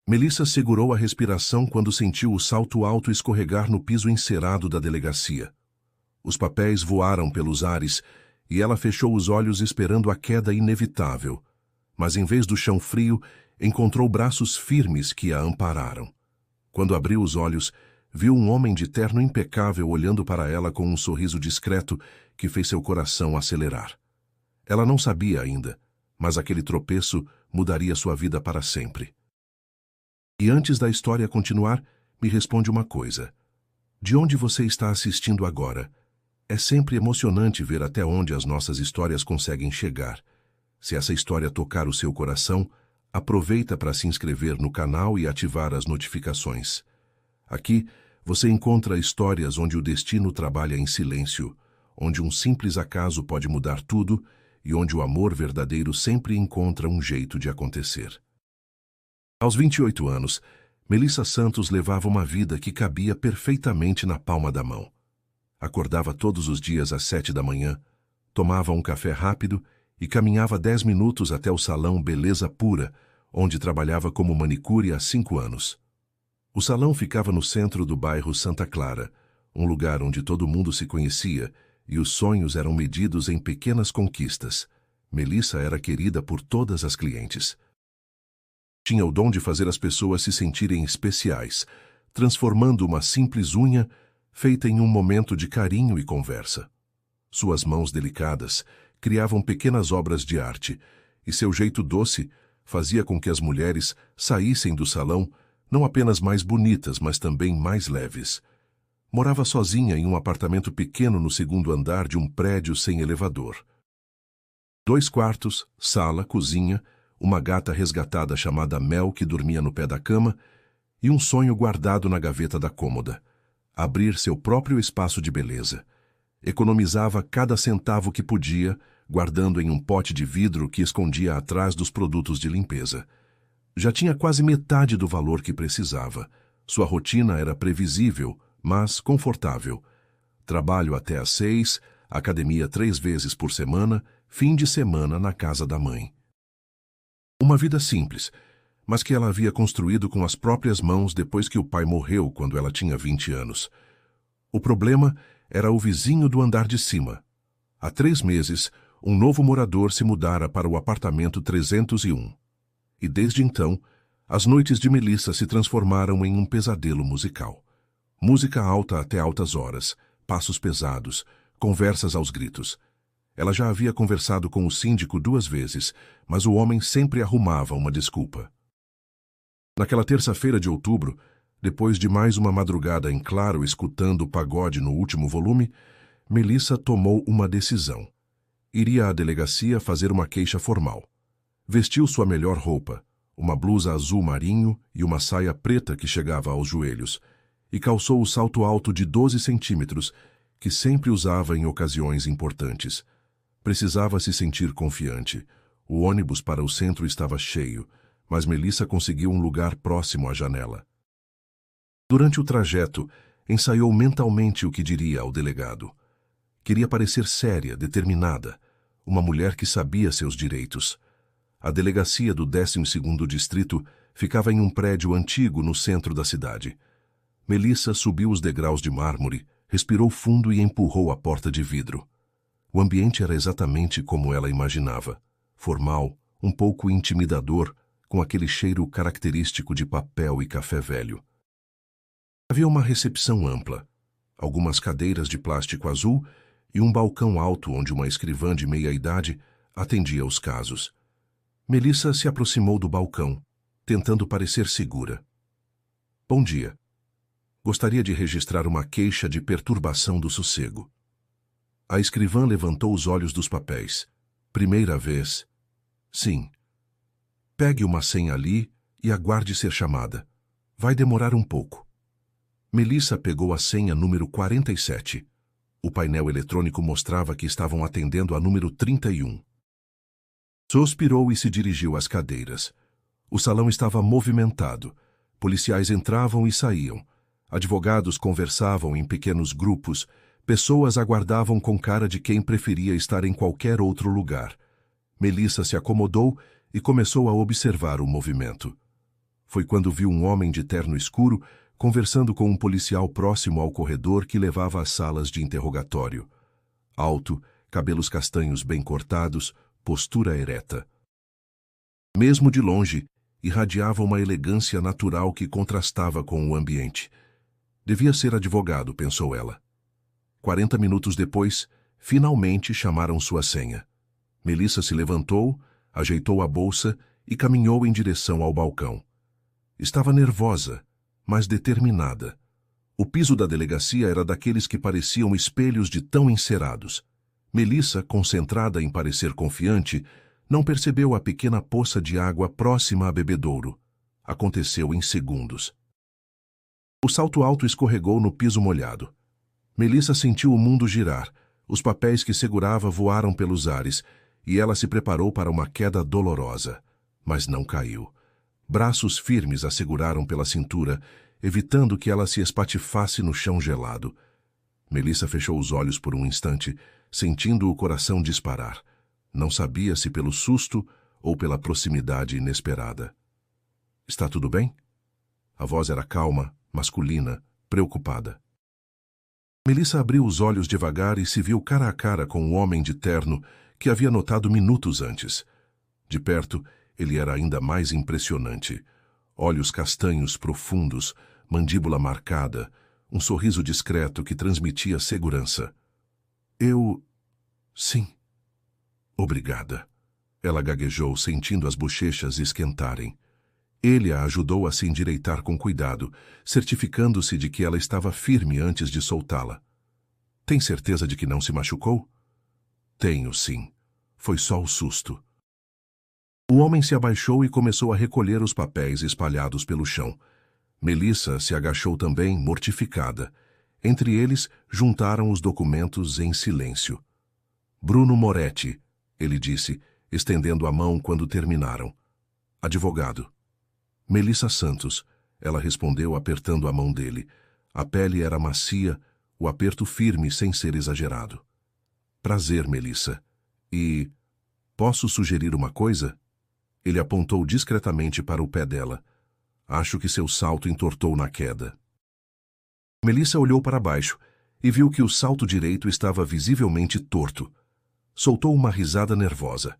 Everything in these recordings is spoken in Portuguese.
Melissa segurou a respiração quando sentiu o salto alto escorregar no piso encerado da delegacia. Os papéis voaram pelos ares e ela fechou os olhos esperando a queda inevitável. Mas em vez do chão frio, encontrou braços firmes que a ampararam. Quando abriu os olhos, viu um homem de terno impecável olhando para ela com um sorriso discreto que fez seu coração acelerar. Ela não sabia ainda, mas aquele tropeço mudaria sua vida para sempre. E antes da história continuar, me responde uma coisa. De onde você está assistindo agora? É sempre emocionante ver até onde as nossas histórias conseguem chegar. Se essa história tocar o seu coração, aproveita para se inscrever no canal e ativar as notificações. Aqui, você encontra histórias onde o destino trabalha em silêncio, onde um simples acaso pode mudar tudo e onde o amor verdadeiro sempre encontra um jeito de acontecer. Aos 28 anos, Melissa Santos levava uma vida que cabia perfeitamente na palma da mão. Acordava todos os dias às 7 da manhã, tomava um café rápido e caminhava 10 minutos até o salão Beleza Pura, onde trabalhava como manicure há 5 anos. O salão ficava no centro do bairro Santa Clara, um lugar onde todo mundo se conhecia e os sonhos eram medidos em pequenas conquistas. Melissa era querida por todas as clientes. Tinha o dom de fazer as pessoas se sentirem especiais, transformando uma simples unha feita em um momento de carinho e conversa. Suas mãos delicadas criavam pequenas obras de arte, e seu jeito doce fazia com que as mulheres saíssem do salão não apenas mais bonitas, mas também mais leves. Morava sozinha em um apartamento pequeno no 2º andar de um prédio sem elevador. 2 quartos, sala, cozinha, uma gata resgatada chamada Mel que dormia no pé da cama e um sonho guardado na gaveta da cômoda: abrir seu próprio espaço de beleza. Economizava cada centavo que podia, guardando em um pote de vidro que escondia atrás dos produtos de limpeza. Já tinha quase metade do valor que precisava. Sua rotina era previsível, mas confortável. Trabalho até às 6, academia 3 vezes por semana, fim de semana na casa da mãe. Uma vida simples, mas que ela havia construído com as próprias mãos depois que o pai morreu quando ela tinha 20 anos. O problema era o vizinho do andar de cima. Há 3 meses, um novo morador se mudara para o apartamento 301. E desde então, as noites de Melissa se transformaram em um pesadelo musical. Música alta até altas horas, passos pesados, conversas aos gritos. Ela já havia conversado com o síndico 2 vezes, mas o homem sempre arrumava uma desculpa. Naquela terça-feira de outubro, depois de mais uma madrugada em claro escutando o pagode no último volume, Melissa tomou uma decisão. Iria à delegacia fazer uma queixa formal. Vestiu sua melhor roupa, uma blusa azul marinho e uma saia preta que chegava aos joelhos, e calçou o salto alto de 12 centímetros, que sempre usava em ocasiões importantes. Precisava se sentir confiante. O ônibus para o centro estava cheio, mas Melissa conseguiu um lugar próximo à janela. Durante o trajeto, ensaiou mentalmente o que diria ao delegado. Queria parecer séria, determinada, uma mulher que sabia seus direitos. A delegacia do 12º Distrito ficava em um prédio antigo no centro da cidade. Melissa subiu os degraus de mármore, respirou fundo e empurrou a porta de vidro. O ambiente era exatamente como ela imaginava. Formal, um pouco intimidador, com aquele cheiro característico de papel e café velho. Havia uma recepção ampla, algumas cadeiras de plástico azul e um balcão alto onde uma escrivã de meia-idade atendia os casos. Melissa se aproximou do balcão, tentando parecer segura. Bom dia. Gostaria de registrar uma queixa de perturbação do sossego. A escrivã levantou os olhos dos papéis. Primeira vez. Sim. Pegue uma senha ali e aguarde ser chamada. Vai demorar um pouco. Melissa pegou a senha número 47. O painel eletrônico mostrava que estavam atendendo a número 31. Suspirou e se dirigiu às cadeiras. O salão estava movimentado. Policiais entravam e saíam. Advogados conversavam em pequenos grupos. Pessoas aguardavam com cara de quem preferia estar em qualquer outro lugar. Melissa se acomodou e começou a observar o movimento. foi quando viu um homem de terno escuro conversando com um policial próximo ao corredor que levava às salas de interrogatório. Alto, cabelos castanhos bem cortados, postura ereta. Mesmo de longe, irradiava uma elegância natural que contrastava com o ambiente. Devia ser advogado, pensou ela. 40 minutos depois, finalmente chamaram sua senha. Melissa se levantou, ajeitou a bolsa e caminhou em direção ao balcão. Estava nervosa, mas determinada. O piso da delegacia era daqueles que pareciam espelhos de tão encerados. Melissa, concentrada em parecer confiante, não percebeu a pequena poça de água próxima à bebedouro. Aconteceu em segundos. O salto alto escorregou no piso molhado. Melissa sentiu o mundo girar. Os papéis que segurava voaram pelos ares, e ela se preparou para uma queda dolorosa. Mas não caiu. Braços firmes a seguraram pela cintura, evitando que ela se espatifasse no chão gelado. Melissa fechou os olhos por um instante, sentindo o coração disparar. Não sabia se pelo susto ou pela proximidade inesperada. "Está tudo bem?" A voz era calma, masculina, preocupada. Melissa abriu os olhos devagar e se viu cara a cara com o homem de terno que havia notado minutos antes. De perto, ele era ainda mais impressionante. Olhos castanhos profundos, mandíbula marcada, um sorriso discreto que transmitia segurança. Sim. Obrigada. Ela gaguejou, sentindo as bochechas esquentarem. Ele a ajudou a se endireitar com cuidado, certificando-se de que ela estava firme antes de soltá-la. "Tem certeza de que não se machucou?" "Tenho, sim. Foi só o susto." O homem se abaixou e começou a recolher os papéis espalhados pelo chão. Melissa se agachou também, mortificada. Entre eles, juntaram os documentos em silêncio. "Bruno Moretti", ele disse, estendendo a mão quando terminaram. "Advogado." "Melissa Santos", ela respondeu apertando a mão dele. A pele era macia, o aperto firme sem ser exagerado. "Prazer, Melissa. E... posso sugerir uma coisa?" Ele apontou discretamente para o pé dela. "Acho que seu salto entortou na queda." Melissa olhou para baixo e viu que o salto direito estava visivelmente torto. Soltou uma risada nervosa.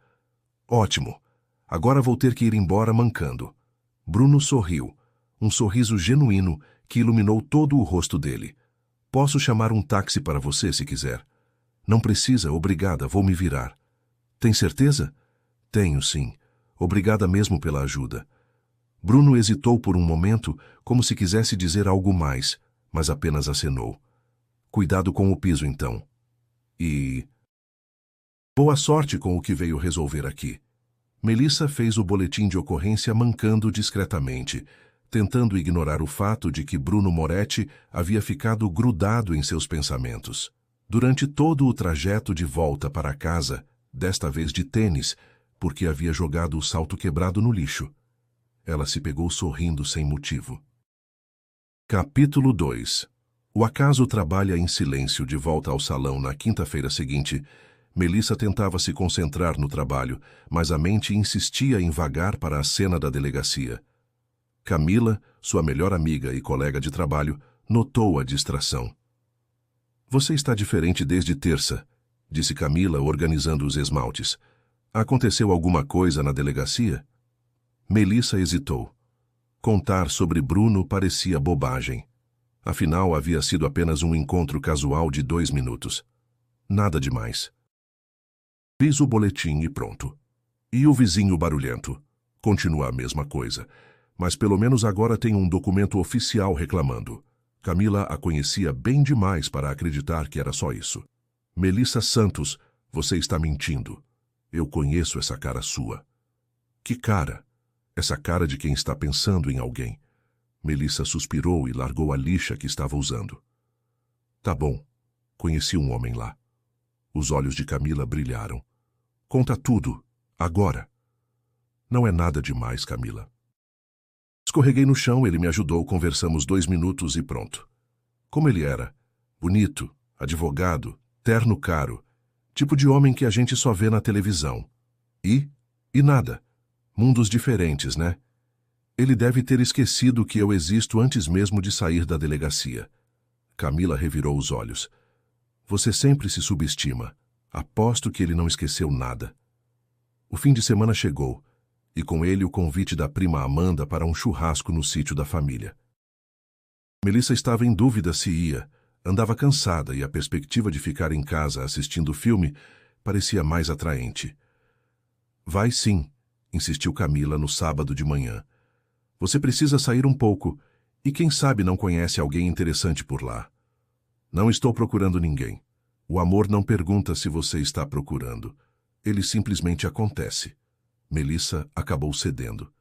"Ótimo. Agora vou ter que ir embora mancando." Bruno sorriu, um sorriso genuíno que iluminou todo o rosto dele. "Posso chamar um táxi para você se quiser." "Não precisa, obrigada, vou me virar." "Tem certeza?" "Tenho, sim. Obrigada mesmo pela ajuda." Bruno hesitou por um momento, como se quisesse dizer algo mais, mas apenas acenou. "Cuidado com o piso, então." "E... boa sorte com o que veio resolver aqui." Melissa fez o boletim de ocorrência mancando discretamente, tentando ignorar o fato de que Bruno Moretti havia ficado grudado em seus pensamentos. Durante todo o trajeto de volta para casa, desta vez de tênis, porque havia jogado o salto quebrado no lixo. Ela se pegou sorrindo sem motivo. Capítulo 2. O acaso trabalha em silêncio de volta ao salão na quinta-feira seguinte. Melissa tentava se concentrar no trabalho, mas a mente insistia em vagar para a cena da delegacia. Camila, sua melhor amiga e colega de trabalho, notou a distração. "Você está diferente desde terça", disse Camila, organizando os esmaltes. "Aconteceu alguma coisa na delegacia?" Melissa hesitou. Contar sobre Bruno parecia bobagem. Afinal, havia sido apenas um encontro casual de 2 minutos. Nada demais. Fiz o boletim e pronto. "E o vizinho barulhento?" "Continua a mesma coisa. Mas pelo menos agora tem um documento oficial reclamando." Camila a conhecia bem demais para acreditar que era só isso. "Melissa Santos, você está mentindo. Eu conheço essa cara sua." "Que cara?" "Essa cara de quem está pensando em alguém." Melissa suspirou e largou a lixa que estava usando. "Tá bom. Conheci um homem lá." Os olhos de Camila brilharam. "Conta tudo, agora." "Não é nada demais, Camila." Escorreguei no chão, ele me ajudou, conversamos 2 minutos e pronto. Como ele era? Bonito, advogado, terno caro, tipo de homem que a gente só vê na televisão. E nada. Mundos diferentes, né? Ele deve ter esquecido que eu existo antes mesmo de sair da delegacia. Camila revirou os olhos. Você sempre se subestima. Aposto que ele não esqueceu nada. O fim de semana chegou, e com ele o convite da prima Amanda para um churrasco no sítio da família. Melissa estava em dúvida se ia. Andava cansada e a perspectiva de ficar em casa assistindo o filme parecia mais atraente. Vai sim, insistiu Camila no sábado de manhã. Você precisa sair um pouco, e quem sabe não conhece alguém interessante por lá. Não estou procurando ninguém. O amor não pergunta se você está procurando. Ele simplesmente acontece. Melissa acabou cedendo.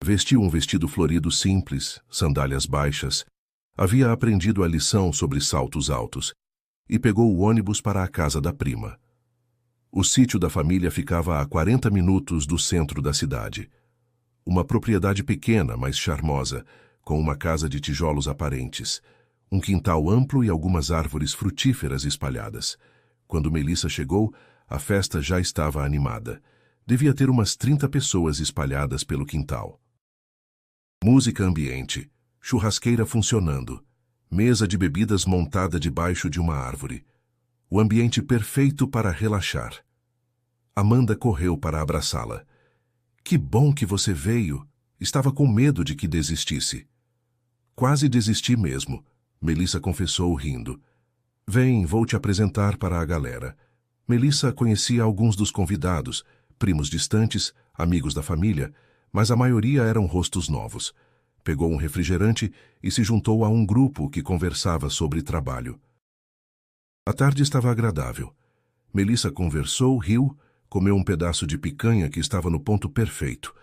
Vestiu um vestido florido simples, sandálias baixas. Havia aprendido a lição sobre saltos altos e pegou o ônibus para a casa da prima. O sítio da família ficava a 40 minutos do centro da cidade. Uma propriedade pequena, mas charmosa, com uma casa de tijolos aparentes, um quintal amplo e algumas árvores frutíferas espalhadas. Quando Melissa chegou, a festa já estava animada. Devia ter umas 30 pessoas espalhadas pelo quintal. Música ambiente, churrasqueira funcionando, mesa de bebidas montada debaixo de uma árvore. O ambiente perfeito para relaxar. Amanda correu para abraçá-la. Que bom que você veio. Estava com medo de que desistisse. Quase desisti mesmo, Melissa confessou rindo. Vem, vou te apresentar para a galera. Melissa conhecia alguns dos convidados, primos distantes, amigos da família, mas a maioria eram rostos novos. Pegou um refrigerante e se juntou a um grupo que conversava sobre trabalho. A tarde estava agradável. Melissa conversou, riu, comeu um pedaço de picanha que estava no ponto perfeito.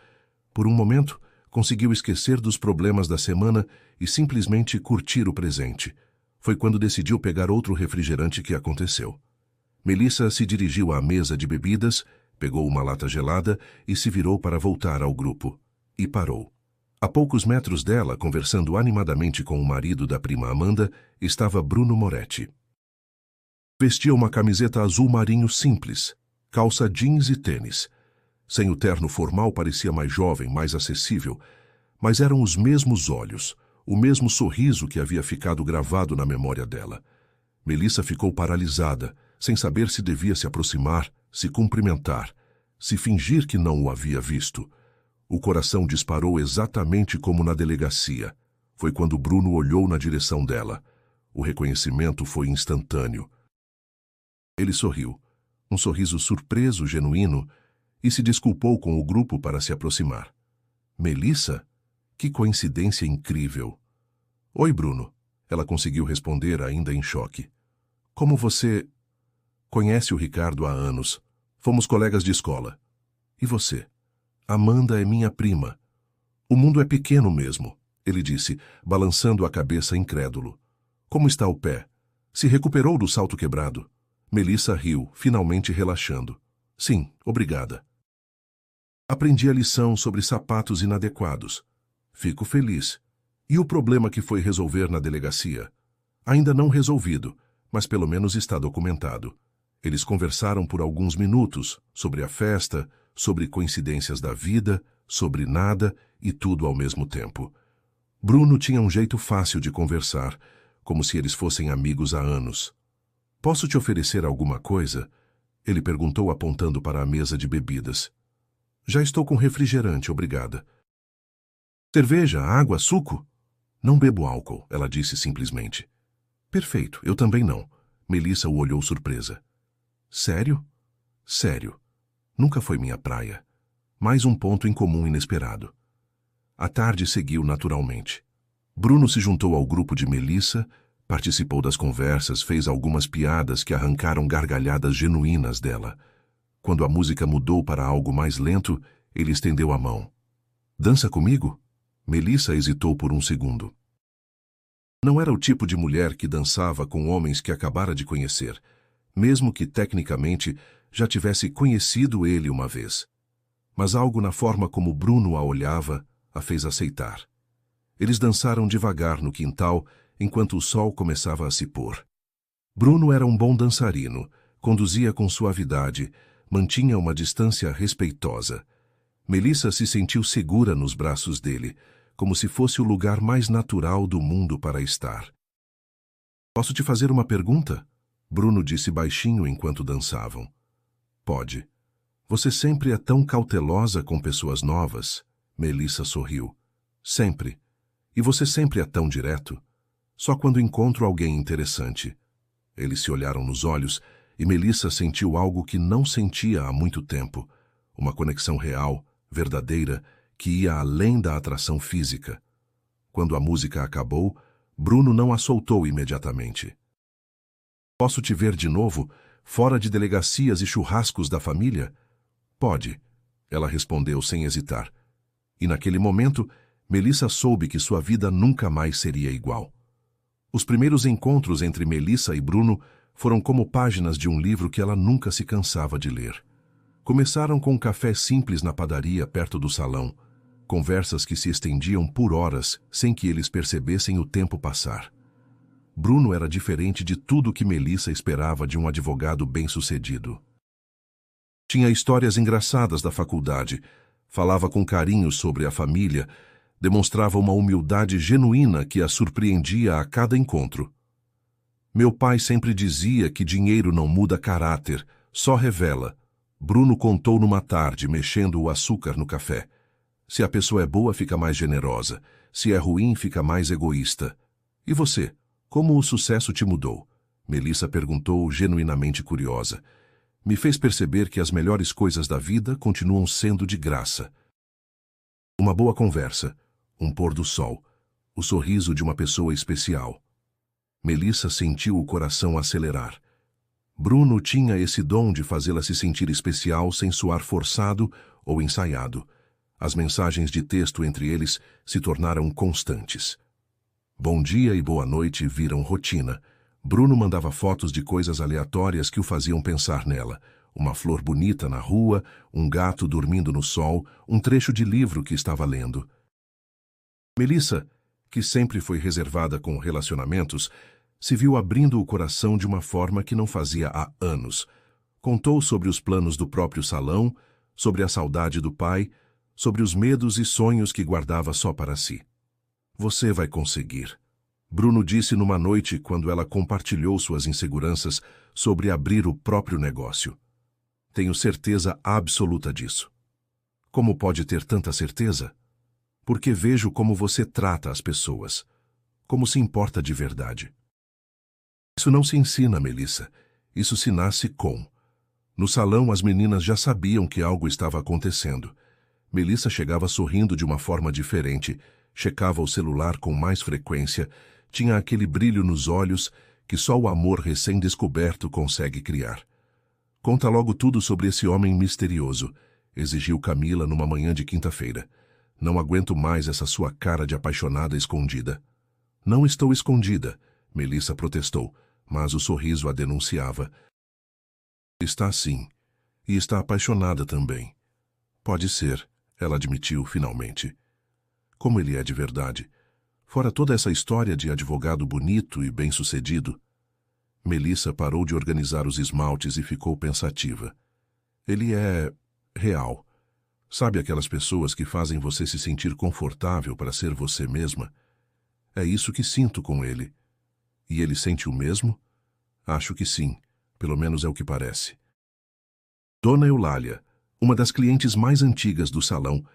Por um momento, conseguiu esquecer dos problemas da semana e simplesmente curtir o presente. Foi quando decidiu pegar outro refrigerante que aconteceu. Melissa se dirigiu à mesa de bebidas, pegou uma lata gelada e se virou para voltar ao grupo. E parou. A poucos metros dela, conversando animadamente com o marido da prima Amanda, estava Bruno Moretti. Vestia uma camiseta azul marinho simples, calça jeans e tênis. Sem o terno formal parecia mais jovem, mais acessível, mas eram os mesmos olhos, o mesmo sorriso que havia ficado gravado na memória dela. Melissa ficou paralisada, sem saber se devia se aproximar, se cumprimentar, se fingir que não o havia visto. O coração disparou exatamente como na delegacia. Foi quando Bruno olhou na direção dela. O reconhecimento foi instantâneo. Ele sorriu, um sorriso surpreso, genuíno, e se desculpou com o grupo para se aproximar. Melissa? Que coincidência incrível! Oi, Bruno. Ela conseguiu responder ainda em choque. Como você... Conhece o Ricardo há anos. Fomos colegas de escola. E você? Amanda é minha prima. O mundo é pequeno mesmo, ele disse, balançando a cabeça incrédulo. Como está o pé? Se recuperou do salto quebrado? Melissa riu, finalmente relaxando. Sim, obrigada. Aprendi a lição sobre sapatos inadequados. Fico feliz. E o problema que foi resolver na delegacia? Ainda não resolvido, mas pelo menos está documentado. Eles conversaram por alguns minutos sobre a festa, sobre coincidências da vida, sobre nada e tudo ao mesmo tempo. Bruno tinha um jeito fácil de conversar, como se eles fossem amigos há anos. Posso te oferecer alguma coisa? Ele perguntou apontando para a mesa de bebidas. Já estou com refrigerante, obrigada. Cerveja, água, suco? Não bebo álcool, ela disse simplesmente. Perfeito, eu também não. Melissa o olhou surpresa. Sério? Sério. Nunca foi minha praia. Mais um ponto em comum inesperado. A tarde seguiu naturalmente. Bruno se juntou ao grupo de Melissa, participou das conversas, fez algumas piadas que arrancaram gargalhadas genuínas dela. Quando a música mudou para algo mais lento, ele estendeu a mão. Dança comigo? Melissa hesitou por um segundo. Não era o tipo de mulher que dançava com homens que acabara de conhecer, mesmo que tecnicamente já tivesse conhecido ele uma vez. Mas algo na forma como Bruno a olhava a fez aceitar. Eles dançaram devagar no quintal enquanto o sol começava a se pôr. Bruno era um bom dançarino, conduzia com suavidade, mantinha uma distância respeitosa. Melissa se sentiu segura nos braços dele, como se fosse o lugar mais natural do mundo para estar. Posso te fazer uma pergunta? Bruno disse baixinho enquanto dançavam. Pode. Você sempre é tão cautelosa com pessoas novas. Melissa sorriu. Sempre. E você sempre é tão direto. Só quando encontro alguém interessante. Eles se olharam nos olhos e Melissa sentiu algo que não sentia há muito tempo. Uma conexão real, verdadeira, que ia além da atração física. Quando a música acabou, Bruno não a soltou imediatamente. Posso te ver de novo, fora de delegacias e churrascos da família? Pode, ela respondeu sem hesitar. E naquele momento, Melissa soube que sua vida nunca mais seria igual. Os primeiros encontros entre Melissa e Bruno foram como páginas de um livro que ela nunca se cansava de ler. Começaram com um café simples na padaria perto do salão, conversas que se estendiam por horas sem que eles percebessem o tempo passar. Bruno era diferente de tudo que Melissa esperava de um advogado bem-sucedido. Tinha histórias engraçadas da faculdade, falava com carinho sobre a família, demonstrava uma humildade genuína que a surpreendia a cada encontro. Meu pai sempre dizia que dinheiro não muda caráter, só revela. Bruno contou numa tarde, mexendo o açúcar no café. Se a pessoa é boa, fica mais generosa. Se é ruim, fica mais egoísta. E você? Como o sucesso te mudou? Melissa perguntou, genuinamente curiosa. Me fez perceber que as melhores coisas da vida continuam sendo de graça. Uma boa conversa, um pôr do sol, o sorriso de uma pessoa especial. Melissa sentiu o coração acelerar. Bruno tinha esse dom de fazê-la se sentir especial sem soar forçado ou ensaiado. As mensagens de texto entre eles se tornaram constantes. Bom dia e boa noite viram rotina. Bruno mandava fotos de coisas aleatórias que o faziam pensar nela. Uma flor bonita na rua, um gato dormindo no sol, um trecho de livro que estava lendo. Melissa, que sempre foi reservada com relacionamentos, se viu abrindo o coração de uma forma que não fazia há anos. Contou sobre os planos do próprio salão, sobre a saudade do pai, sobre os medos e sonhos que guardava só para si. Você vai conseguir. Bruno disse numa noite quando ela compartilhou suas inseguranças sobre abrir o próprio negócio. Tenho certeza absoluta disso. Como pode ter tanta certeza? Porque vejo como você trata as pessoas, como se importa de verdade. Isso não se ensina, Melissa. Isso se nasce com. No salão, as meninas já sabiam que algo estava acontecendo. Melissa chegava sorrindo de uma forma diferente, checava o celular com mais frequência, tinha aquele brilho nos olhos que só o amor recém-descoberto consegue criar. Conta logo tudo sobre esse homem misterioso, exigiu Camila numa manhã de quinta-feira. Não aguento mais essa sua cara de apaixonada escondida. Não estou escondida, Melissa protestou, mas o sorriso a denunciava. Está sim, e está apaixonada também. Pode ser, ela admitiu finalmente. Como ele é de verdade. Fora toda essa história de advogado bonito e bem-sucedido. Melissa parou de organizar os esmaltes e ficou pensativa. Ele é real. Sabe aquelas pessoas que fazem você se sentir confortável para ser você mesma? É isso que sinto com ele. E ele sente o mesmo? Acho que sim, pelo menos é o que parece. Dona Eulália, uma das clientes mais antigas do salão,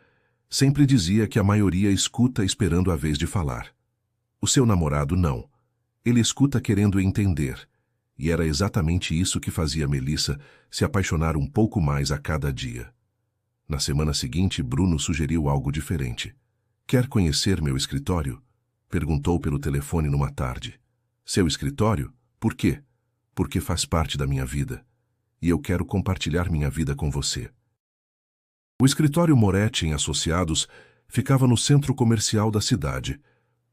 sempre dizia que a maioria escuta esperando a vez de falar. O seu namorado não. Ele escuta querendo entender. E era exatamente isso que fazia Melissa se apaixonar um pouco mais a cada dia. Na semana seguinte, Bruno sugeriu algo diferente. Quer conhecer meu escritório? Perguntou pelo telefone numa tarde. Seu escritório? Por quê? Porque faz parte da minha vida. E eu quero compartilhar minha vida com você. O escritório Moretti em Associados ficava no centro comercial da cidade,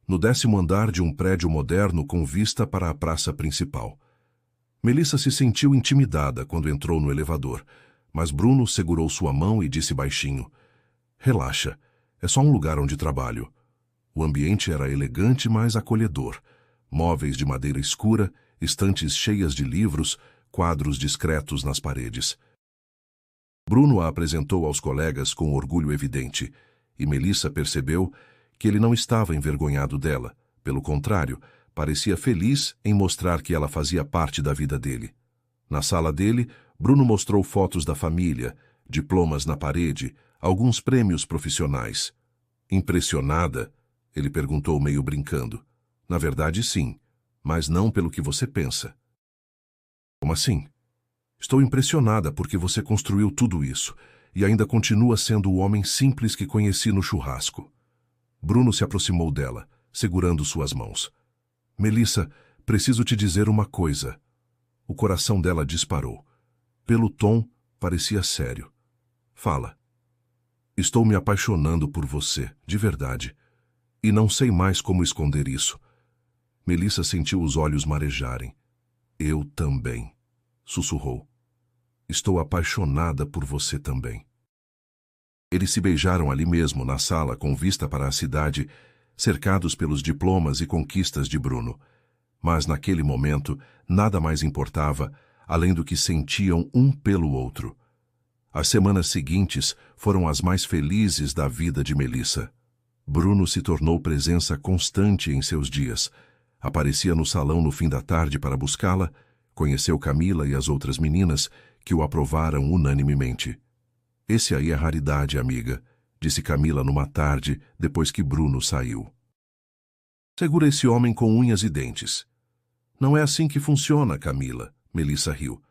no 10º andar de um prédio moderno com vista para a praça principal. Melissa se sentiu intimidada quando entrou no elevador, mas Bruno segurou sua mão e disse baixinho: Relaxa, é só um lugar onde trabalho. O ambiente era elegante, mas acolhedor. Móveis de madeira escura, estantes cheias de livros, quadros discretos nas paredes. Bruno a apresentou aos colegas com orgulho evidente, e Melissa percebeu que ele não estava envergonhado dela. Pelo contrário, parecia feliz em mostrar que ela fazia parte da vida dele. Na sala dele, Bruno mostrou fotos da família, diplomas na parede, alguns prêmios profissionais. Impressionada? Ele perguntou meio brincando. Na verdade, sim, mas não pelo que você pensa. Como assim? Estou impressionada porque você construiu tudo isso e ainda continua sendo o homem simples que conheci no churrasco. Bruno se aproximou dela, segurando suas mãos. Melissa, preciso te dizer uma coisa. O coração dela disparou. Pelo tom, parecia sério. Fala. Estou me apaixonando por você, de verdade. E não sei mais como esconder isso. Melissa sentiu os olhos marejarem. Eu também, sussurrou. Estou apaixonada por você também. Eles se beijaram ali mesmo, na sala, com vista para a cidade, cercados pelos diplomas e conquistas de Bruno. Mas, naquele momento, nada mais importava, além do que sentiam um pelo outro. As semanas seguintes foram as mais felizes da vida de Melissa. Bruno se tornou presença constante em seus dias. Aparecia no salão no fim da tarde para buscá-la, conheceu Camila e as outras meninas, que o aprovaram unanimemente. Esse aí é raridade, amiga, disse Camila numa tarde, depois que Bruno saiu. Segura esse homem com unhas e dentes. Não é assim que funciona, Camila, Melissa riu.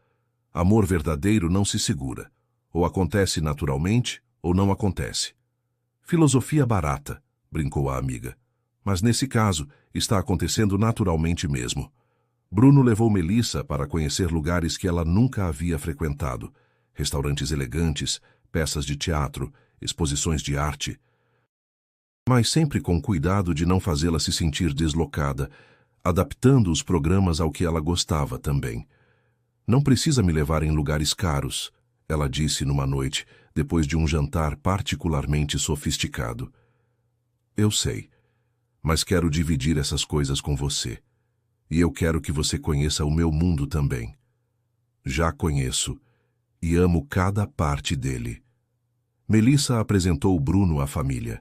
Amor verdadeiro não se segura. Ou acontece naturalmente, ou não acontece. Filosofia barata, brincou a amiga. Mas nesse caso, está acontecendo naturalmente mesmo. Bruno levou Melissa para conhecer lugares que ela nunca havia frequentado. Restaurantes elegantes, peças de teatro, exposições de arte. Mas sempre com cuidado de não fazê-la se sentir deslocada, adaptando os programas ao que ela gostava também. Não precisa me levar em lugares caros, ela disse numa noite, depois de um jantar particularmente sofisticado. Eu sei, mas quero dividir essas coisas com você. E eu quero que você conheça o meu mundo também. Já conheço, e amo cada parte dele. Melissa apresentou Bruno à família.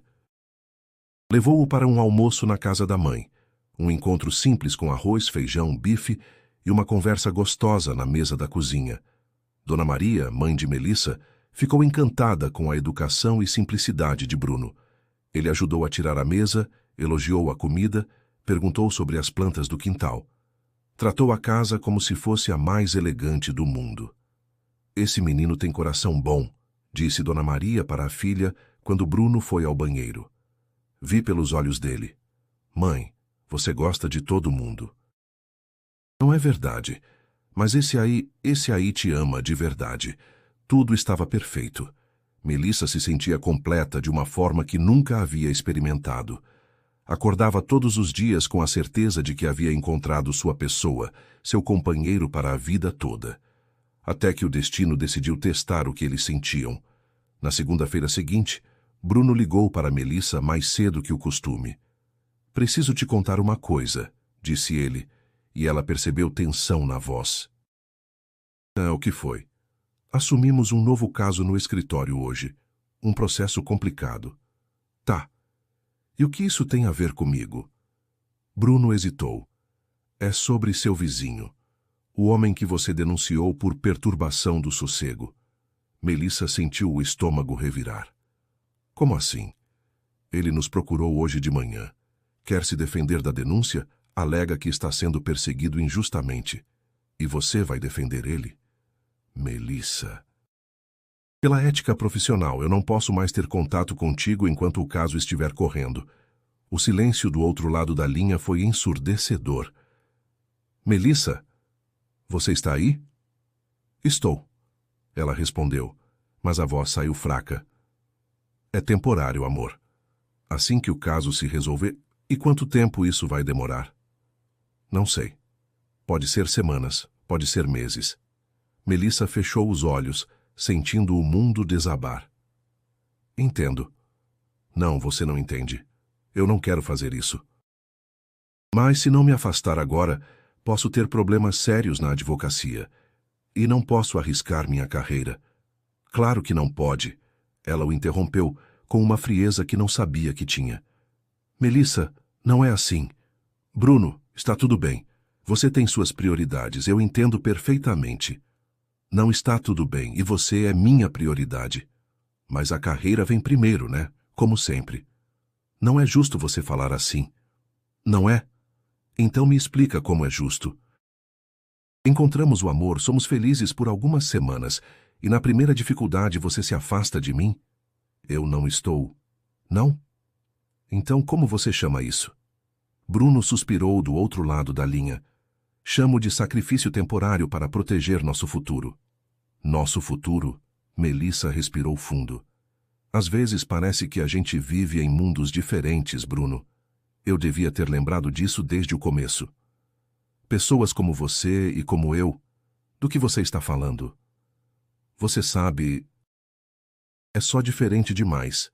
Levou-o para um almoço na casa da mãe, um encontro simples com arroz, feijão, bife e uma conversa gostosa na mesa da cozinha. Dona Maria, mãe de Melissa, ficou encantada com a educação e simplicidade de Bruno. Ele ajudou a tirar a mesa, elogiou a comida, perguntou sobre as plantas do quintal. Tratou a casa como se fosse a mais elegante do mundo. Esse menino tem coração bom, disse Dona Maria para a filha quando Bruno foi ao banheiro. Vi pelos olhos dele. Mãe, você gosta de todo mundo. Não é verdade, mas esse aí te ama de verdade. Tudo estava perfeito. Melissa se sentia completa de uma forma que nunca havia experimentado. Acordava todos os dias com a certeza de que havia encontrado sua pessoa, seu companheiro para a vida toda. Até que o destino decidiu testar o que eles sentiam. Na segunda-feira seguinte, Bruno ligou para Melissa mais cedo que o costume. Preciso te contar uma coisa, disse ele, e ela percebeu tensão na voz. O que foi? Assumimos um novo caso no escritório hoje. Um processo complicado. Tá. E o que isso tem a ver comigo? Bruno hesitou. É sobre seu vizinho, o homem que você denunciou por perturbação do sossego. Melissa sentiu o estômago revirar. Como assim? Ele nos procurou hoje de manhã. Quer se defender da denúncia? Alega que está sendo perseguido injustamente. E você vai defender ele? Melissa. Pela ética profissional, eu não posso mais ter contato contigo enquanto o caso estiver correndo. O silêncio do outro lado da linha foi ensurdecedor. Melissa, você está aí? Estou, ela respondeu, mas a voz saiu fraca. É temporário, amor. Assim que o caso se resolver, e quanto tempo isso vai demorar? Não sei. Pode ser semanas, pode ser meses. Melissa fechou os olhos, sentindo o mundo desabar. Entendo. Não, você não entende. Eu não quero fazer isso. Mas se não me afastar agora, posso ter problemas sérios na advocacia. E não posso arriscar minha carreira. Claro que não pode. Ela o interrompeu, com uma frieza que não sabia que tinha. Melissa, não é assim. Bruno, está tudo bem. Você tem suas prioridades, eu entendo perfeitamente. Não está tudo bem e você é minha prioridade. Mas a carreira vem primeiro, né? Como sempre. Não é justo você falar assim. Não é? Então me explica como é justo. Encontramos o amor, somos felizes por algumas semanas, e na primeira dificuldade você se afasta de mim? Eu não estou. Não? Então como você chama isso? Bruno suspirou do outro lado da linha. Chamo de sacrifício temporário para proteger nosso futuro. Nosso futuro? Melissa respirou fundo. Às vezes parece que a gente vive em mundos diferentes, Bruno. Eu devia ter lembrado disso desde o começo. Pessoas como você e como eu. Do que você está falando? Você sabe... É só diferente demais.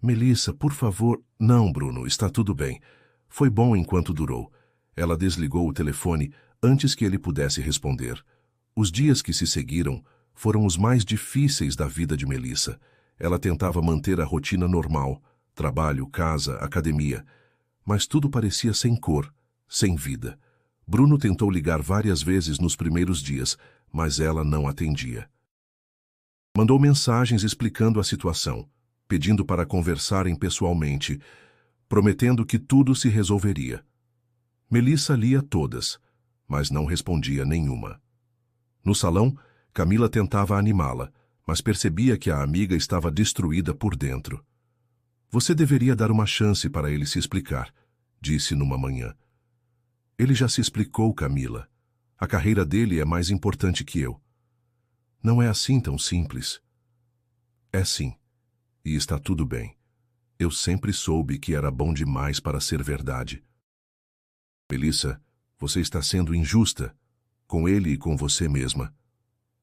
Melissa, por favor... Não, Bruno, está tudo bem. Foi bom enquanto durou. Ela desligou o telefone antes que ele pudesse responder. Os dias que se seguiram foram os mais difíceis da vida de Melissa. Ela tentava manter a rotina normal, trabalho, casa, academia. Mas tudo parecia sem cor, sem vida. Bruno tentou ligar várias vezes nos primeiros dias, mas ela não atendia. Mandou mensagens explicando a situação, pedindo para conversarem pessoalmente, prometendo que tudo se resolveria. Melissa lia todas, mas não respondia nenhuma. No salão, Camila tentava animá-la, mas percebia que a amiga estava destruída por dentro. Você deveria dar uma chance para ele se explicar, disse numa manhã. Ele já se explicou, Camila. A carreira dele é mais importante que eu. Não é assim tão simples. É sim. E está tudo bem. Eu sempre soube que era bom demais para ser verdade. Melissa, você está sendo injusta, com ele e com você mesma.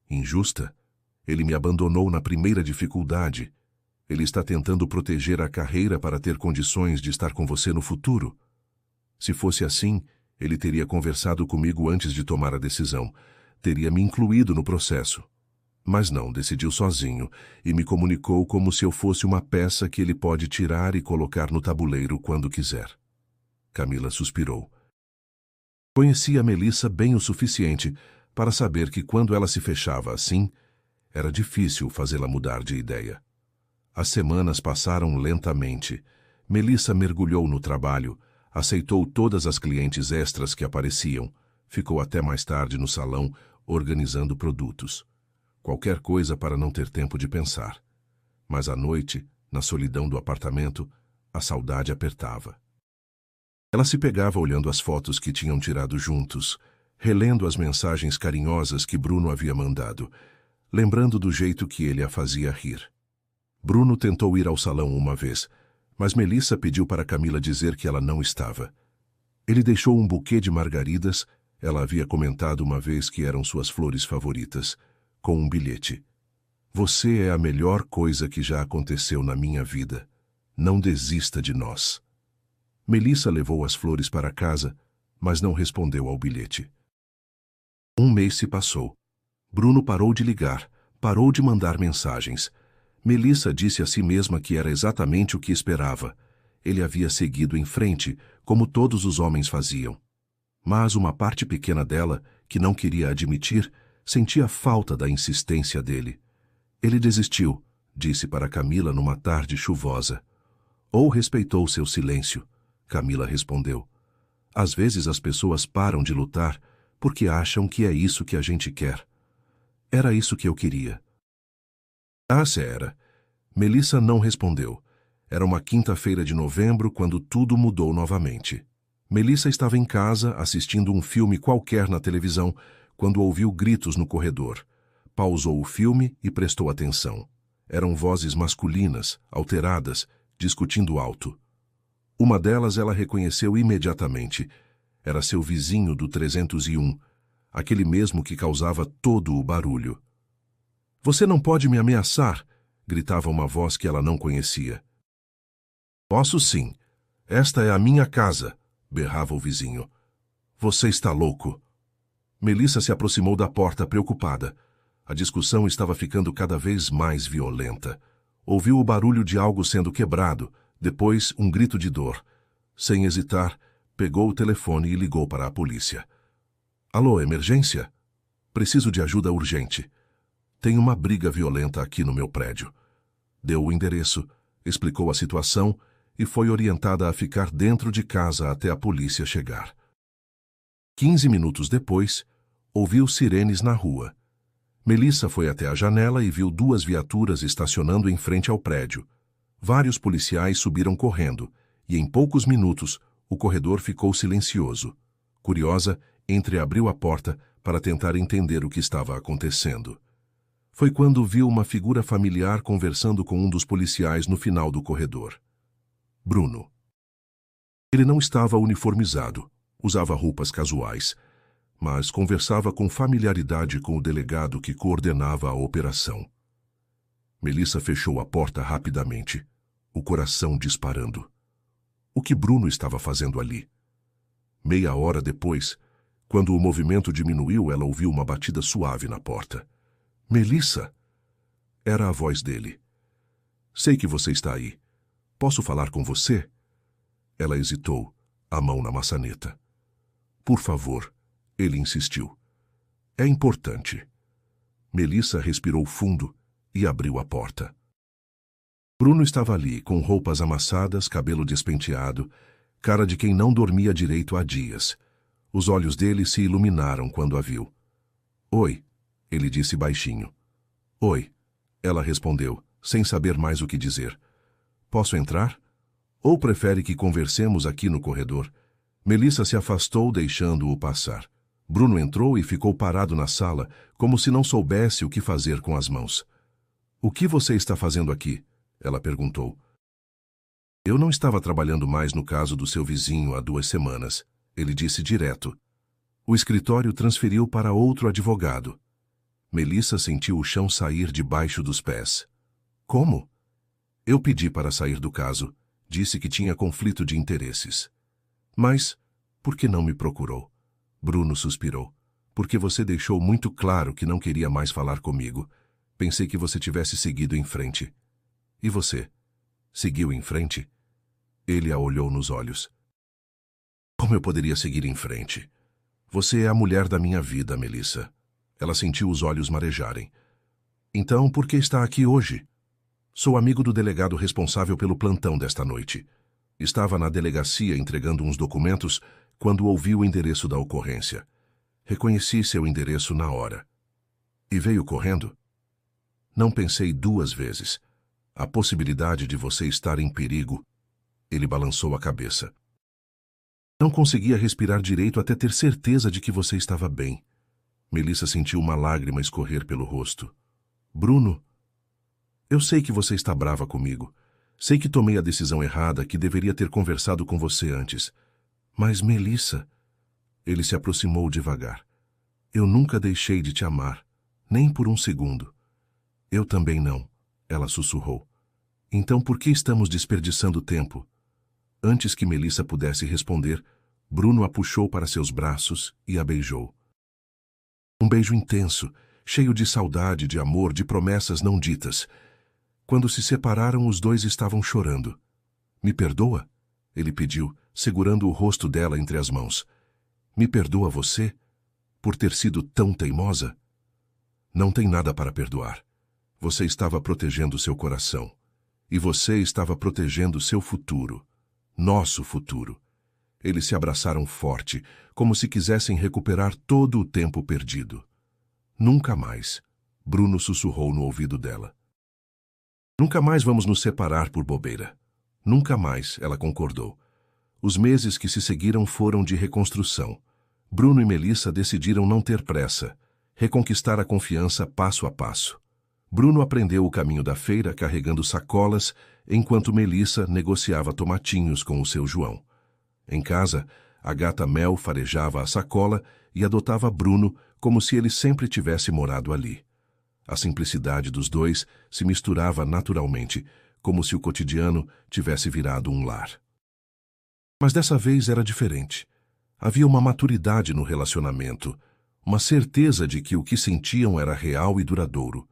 Injusta? Ele me abandonou na primeira dificuldade. Ele está tentando proteger a carreira para ter condições de estar com você no futuro. Se fosse assim, ele teria conversado comigo antes de tomar a decisão. Teria me incluído no processo. Mas não, decidiu sozinho e me comunicou como se eu fosse uma peça que ele pode tirar e colocar no tabuleiro quando quiser. Camila suspirou. Conhecia Melissa bem o suficiente para saber que quando ela se fechava assim, era difícil fazê-la mudar de ideia. As semanas passaram lentamente. Melissa mergulhou no trabalho, aceitou todas as clientes extras que apareciam, ficou até mais tarde no salão organizando produtos. Qualquer coisa para não ter tempo de pensar. Mas à noite, na solidão do apartamento, a saudade apertava. Ela se pegava olhando as fotos que tinham tirado juntos, relendo as mensagens carinhosas que Bruno havia mandado, lembrando do jeito que ele a fazia rir. Bruno tentou ir ao salão uma vez, mas Melissa pediu para Camila dizer que ela não estava. Ele deixou um buquê de margaridas, ela havia comentado uma vez que eram suas flores favoritas, com um bilhete. Você é a melhor coisa que já aconteceu na minha vida. Não desista de nós. Melissa levou as flores para casa, mas não respondeu ao bilhete. Um mês se passou. Bruno parou de ligar, parou de mandar mensagens. Melissa disse a si mesma que era exatamente o que esperava. Ele havia seguido em frente, como todos os homens faziam. Mas uma parte pequena dela, que não queria admitir, sentia falta da insistência dele. Ele desistiu, disse para Camila numa tarde chuvosa. Ou respeitou seu silêncio, Camila respondeu. Às vezes as pessoas param de lutar porque acham que é isso que a gente quer. Era isso que eu queria. Era. Melissa não respondeu. Era uma quinta-feira de novembro quando tudo mudou novamente. Melissa estava em casa assistindo um filme qualquer na televisão quando ouviu gritos no corredor. Pausou o filme e prestou atenção. Eram vozes masculinas, alteradas, discutindo alto. Uma delas ela reconheceu imediatamente. Era seu vizinho do 301, aquele mesmo que causava todo o barulho. Você não pode me ameaçar, gritava uma voz que ela não conhecia. Posso sim. Esta é a minha casa, berrava o vizinho. Você está louco. Melissa se aproximou da porta preocupada. A discussão estava ficando cada vez mais violenta. Ouviu o barulho de algo sendo quebrado, depois um grito de dor. Sem hesitar, pegou o telefone e ligou para a polícia. Alô, emergência? Preciso de ajuda urgente. Tem uma briga violenta aqui no meu prédio. Deu o endereço, explicou a situação e foi orientada a ficar dentro de casa até a polícia chegar. 15 minutos depois, ouviu sirenes na rua. Melissa foi até a janela e viu 2 viaturas estacionando em frente ao prédio. Vários policiais subiram correndo, e em poucos minutos o corredor ficou silencioso. Curiosa, entreabriu a porta para tentar entender o que estava acontecendo. Foi quando viu uma figura familiar conversando com um dos policiais no final do corredor. Bruno. Ele não estava uniformizado, usava roupas casuais, mas conversava com familiaridade com o delegado que coordenava a operação. Melissa fechou a porta rapidamente, o coração disparando. O que Bruno estava fazendo ali? Meia hora depois, quando o movimento diminuiu, ela ouviu uma batida suave na porta. Melissa! Era a voz dele. Sei que você está aí. Posso falar com você? Ela hesitou, a mão na maçaneta. Por favor, ele insistiu. É importante. Melissa respirou fundo e abriu a porta. Bruno estava ali, com roupas amassadas, cabelo despenteado, cara de quem não dormia direito há dias. Os olhos dele se iluminaram quando a viu. Oi, ele disse baixinho. Oi, ela respondeu, sem saber mais o que dizer. Posso entrar? Ou prefere que conversemos aqui no corredor? Melissa se afastou, deixando-o passar. Bruno entrou e ficou parado na sala, como se não soubesse o que fazer com as mãos. O que você está fazendo aqui? Ela perguntou. Eu não estava trabalhando mais no caso do seu vizinho há 2 semanas, ele disse direto. O escritório transferiu para outro advogado. Melissa sentiu o chão sair debaixo dos pés. Como? Eu pedi para sair do caso. Disse que tinha conflito de interesses. Mas, por que não me procurou? Bruno suspirou. Porque você deixou muito claro que não queria mais falar comigo. Pensei que você tivesse seguido em frente. E você? Seguiu em frente? Ele a olhou nos olhos. Como eu poderia seguir em frente? Você é a mulher da minha vida, Melissa. Ela sentiu os olhos marejarem. Então, por que está aqui hoje? Sou amigo do delegado responsável pelo plantão desta noite. Estava na delegacia entregando uns documentos quando ouvi o endereço da ocorrência. Reconheci seu endereço na hora. E veio correndo? Não pensei 2 vezes. A possibilidade de você estar em perigo. Ele balançou a cabeça. Não conseguia respirar direito até ter certeza de que você estava bem. Melissa sentiu uma lágrima escorrer pelo rosto. Bruno, eu sei que você está brava comigo. Sei que tomei a decisão errada, que deveria ter conversado com você antes. Mas, Melissa... Ele se aproximou devagar. Eu nunca deixei de te amar, nem por um segundo. Eu também não, ela sussurrou. Então por que estamos desperdiçando tempo? Antes que Melissa pudesse responder, Bruno a puxou para seus braços e a beijou. Um beijo intenso, cheio de saudade, de amor, de promessas não ditas. Quando se separaram, os 2 estavam chorando. Me perdoa? Ele pediu, segurando o rosto dela entre as mãos. Me perdoa você? Por ter sido tão teimosa? Não tem nada para perdoar. Você estava protegendo seu coração. E você estava protegendo seu futuro. Nosso futuro. Eles se abraçaram forte, como se quisessem recuperar todo o tempo perdido. Nunca mais, Bruno sussurrou no ouvido dela. Nunca mais vamos nos separar por bobeira. Nunca mais, ela concordou. Os meses que se seguiram foram de reconstrução. Bruno e Melissa decidiram não ter pressa, reconquistar a confiança passo a passo. Bruno aprendeu o caminho da feira carregando sacolas, enquanto Melissa negociava tomatinhos com o seu João. Em casa, a gata Mel farejava a sacola e adotava Bruno como se ele sempre tivesse morado ali. A simplicidade dos 2 se misturava naturalmente, como se o cotidiano tivesse virado um lar. Mas dessa vez era diferente. Havia uma maturidade no relacionamento, uma certeza de que o que sentiam era real e duradouro.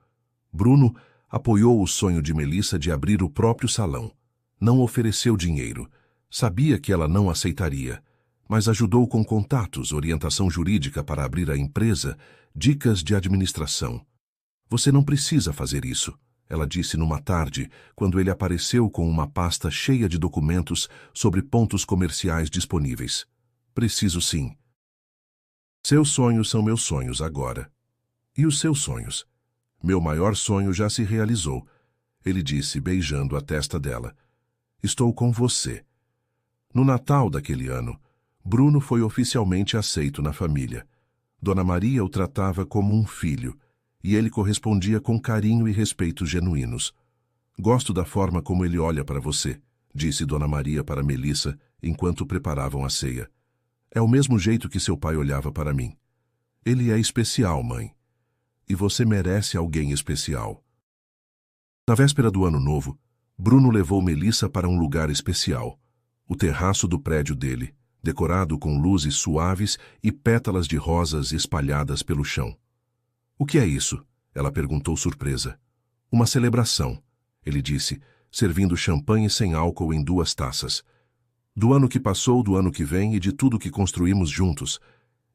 Bruno apoiou o sonho de Melissa de abrir o próprio salão. Não ofereceu dinheiro. Sabia que ela não aceitaria, mas ajudou com contatos, orientação jurídica para abrir a empresa, dicas de administração. Você não precisa fazer isso, ela disse numa tarde, quando ele apareceu com uma pasta cheia de documentos sobre pontos comerciais disponíveis. Preciso sim. Seus sonhos são meus sonhos agora. E os seus sonhos? Meu maior sonho já se realizou, ele disse, beijando a testa dela. Estou com você. No Natal daquele ano, Bruno foi oficialmente aceito na família. Dona Maria o tratava como um filho, e ele correspondia com carinho e respeito genuínos. Gosto da forma como ele olha para você, disse Dona Maria para Melissa enquanto preparavam a ceia. É o mesmo jeito que seu pai olhava para mim. Ele é especial, mãe. E você merece alguém especial. Na véspera do Ano Novo, Bruno levou Melissa para um lugar especial, o terraço do prédio dele, decorado com luzes suaves e pétalas de rosas espalhadas pelo chão. O que é isso? Ela perguntou surpresa. Uma celebração, ele disse, servindo champanhe sem álcool em 2 taças. Do ano que passou, do ano que vem e de tudo que construímos juntos.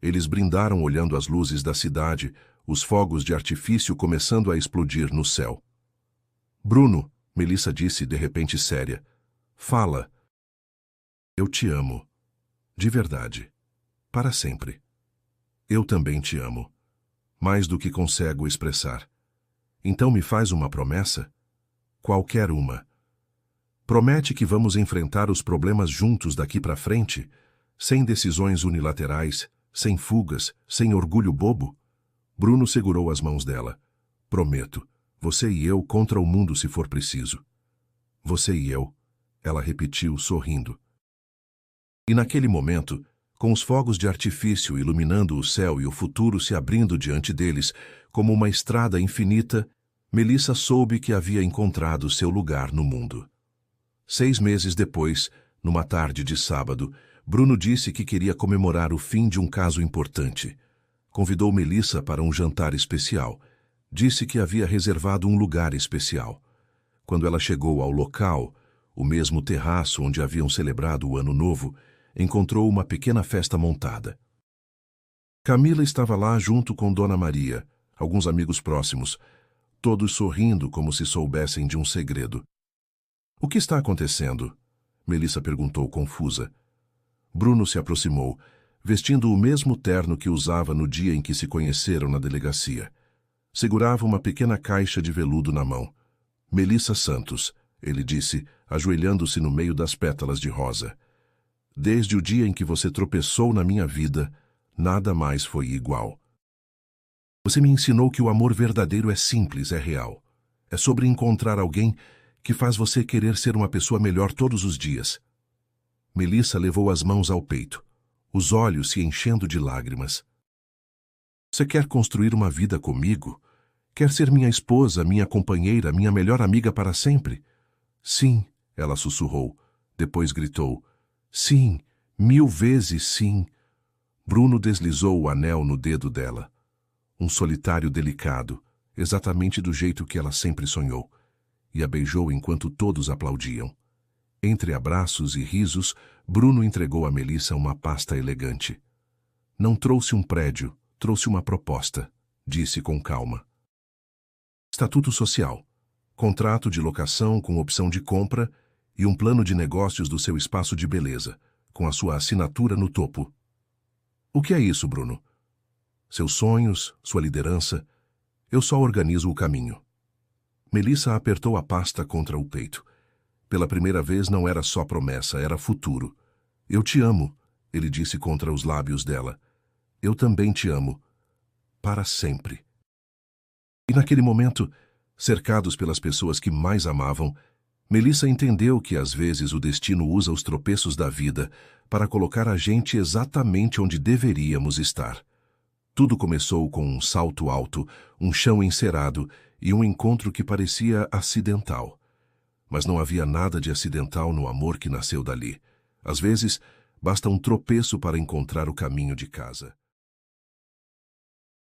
Eles brindaram olhando as luzes da cidade, os fogos de artifício começando a explodir no céu. Bruno, Melissa disse de repente séria. Fala. Eu te amo. De verdade. Para sempre. Eu também te amo. Mais do que consigo expressar. Então me faz uma promessa? Qualquer uma. Promete que vamos enfrentar os problemas juntos daqui para frente, sem decisões unilaterais, sem fugas, sem orgulho bobo? Bruno segurou as mãos dela. Prometo. Você e eu contra o mundo se for preciso. Você e eu, ela repetiu, sorrindo. E naquele momento, com os fogos de artifício iluminando o céu e o futuro se abrindo diante deles, como uma estrada infinita, Melissa soube que havia encontrado seu lugar no mundo. 6 meses depois, numa tarde de sábado, Bruno disse que queria comemorar o fim de um caso importante. Convidou Melissa para um jantar especial. Disse que havia reservado um lugar especial. Quando ela chegou ao local, o mesmo terraço onde haviam celebrado o Ano Novo, encontrou uma pequena festa montada. Camila estava lá junto com Dona Maria, alguns amigos próximos, todos sorrindo como se soubessem de um segredo. O que está acontecendo? Melissa perguntou confusa. Bruno se aproximou, vestindo o mesmo terno que usava no dia em que se conheceram na delegacia. Segurava uma pequena caixa de veludo na mão. Melissa Santos, ele disse, ajoelhando-se no meio das pétalas de rosa. Desde o dia em que você tropeçou na minha vida, nada mais foi igual. Você me ensinou que o amor verdadeiro é simples, é real. É sobre encontrar alguém que faz você querer ser uma pessoa melhor todos os dias. Melissa levou as mãos ao peito, os olhos se enchendo de lágrimas. Você quer construir uma vida comigo? Quer ser minha esposa, minha companheira, minha melhor amiga para sempre? Sim, ela sussurrou. Depois gritou. Sim, 1000 vezes sim. Bruno deslizou o anel no dedo dela. Um solitário delicado, exatamente do jeito que ela sempre sonhou. E a beijou enquanto todos aplaudiam. Entre abraços e risos, Bruno entregou a Melissa uma pasta elegante. Não trouxe um prédio, trouxe uma proposta, disse com calma. Estatuto social, contrato de locação com opção de compra e um plano de negócios do seu espaço de beleza, com a sua assinatura no topo. O que é isso, Bruno? Seus sonhos, sua liderança. Eu só organizo o caminho. Melissa apertou a pasta contra o peito. Pela primeira vez não era só promessa, era futuro. Eu te amo, ele disse contra os lábios dela. Eu também te amo. Para sempre. E naquele momento, cercados pelas pessoas que mais amavam, Melissa entendeu que às vezes o destino usa os tropeços da vida para colocar a gente exatamente onde deveríamos estar. Tudo começou com um salto alto, um chão encerado e um encontro que parecia acidental. Mas não havia nada de acidental no amor que nasceu dali. Às vezes, basta um tropeço para encontrar o caminho de casa.